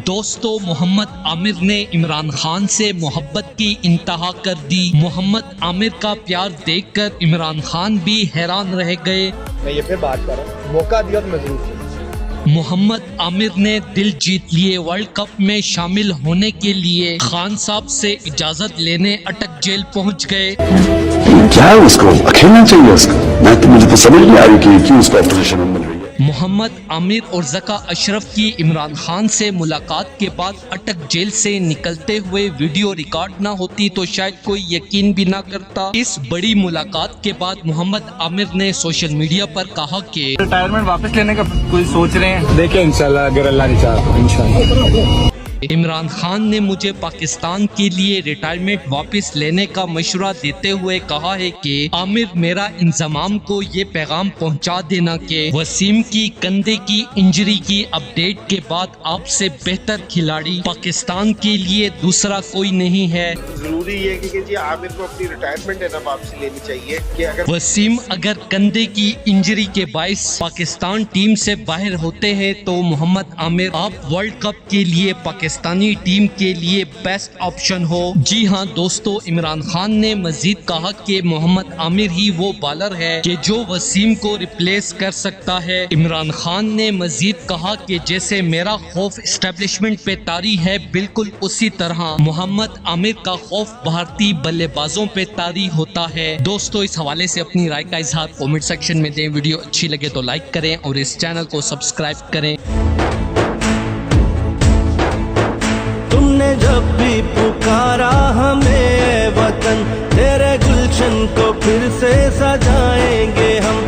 दोस्तों, मोहम्मद आमिर ने इमरान खान से मोहब्बत की इंतहा कर दी। मोहम्मद आमिर का प्यार देखकर इमरान खान भी हैरान रह गए। मैं ये पे बात कर रहा हूँ, मौका दिया तो मैं जरूर। मोहम्मद आमिर ने दिल जीत लिए। वर्ल्ड कप में शामिल होने के लिए खान साहब से इजाजत लेने अटक जेल पहुंच गए। क्या है उसको खेलना चाहिए उसको, मुझे तो समझ नहीं आ रही कि क्यों उसको ऑपरेशन मिल रही है। मोहम्मद आमिर और ज़का अशरफ की इमरान खान से मुलाकात के बाद अटक जेल से निकलते हुए वीडियो रिकॉर्ड ना होती तो शायद कोई यकीन भी ना करता। इस बड़ी मुलाकात के बाद मोहम्मद आमिर ने सोशल मीडिया पर कहा कि रिटायरमेंट वापस लेने का कोई सोच रहे हैं। देखिए इंशाल्लाह, अगर अल्लाह ने चाहा तो इंशाल्लाह। इमरान खान ने मुझे पाकिस्तान के लिए रिटायरमेंट वापस लेने का मशवरा देते हुए कहा है कि आमिर, मेरा इंजमाम को ये पैगाम पहुंचा देना कि वसीम की कंधे की इंजरी की अपडेट के बाद आपसे बेहतर खिलाड़ी पाकिस्तान के लिए दूसरा कोई नहीं है। जरूरी है कि जी आमिर को अपनी रिटायरमेंट है ना वापसी लेनी चाहिए कि अगर वसीम अगर कंधे की इंजरी के बायस पाकिस्तान टीम से बाहर होते हैं तो मोहम्मद आमिर आप वर्ल्ड कप के लिए पाकिस्तानी टीम के लिए बेस्ट ऑप्शन हो। जी हां दोस्तों, इमरान खान ने मजीद कहा कि मोहम्मद आमिर ही वो बॉलर है कि जो वसीम को रिप्लेस कर सकता है। इमरान खान ने मजीद कहा कि जैसे मेरा खौफ एस्टेब्लिशमेंट पे तारी है, बिल्कुल उसी तरह मोहम्मद आमिर का खौफ भारतीय बल्लेबाजों पे तारी होता है। दोस्तों, इस हवाले से अपनी राय का इजहार कमेंट सेक्शन में दें। वीडियो अच्छी लगे तो लाइक करें और इस चैनल को सब्सक्राइब करें। तुमने जब भी पुकारा हमें वतन, तेरे गुलशन को फिर से सजाए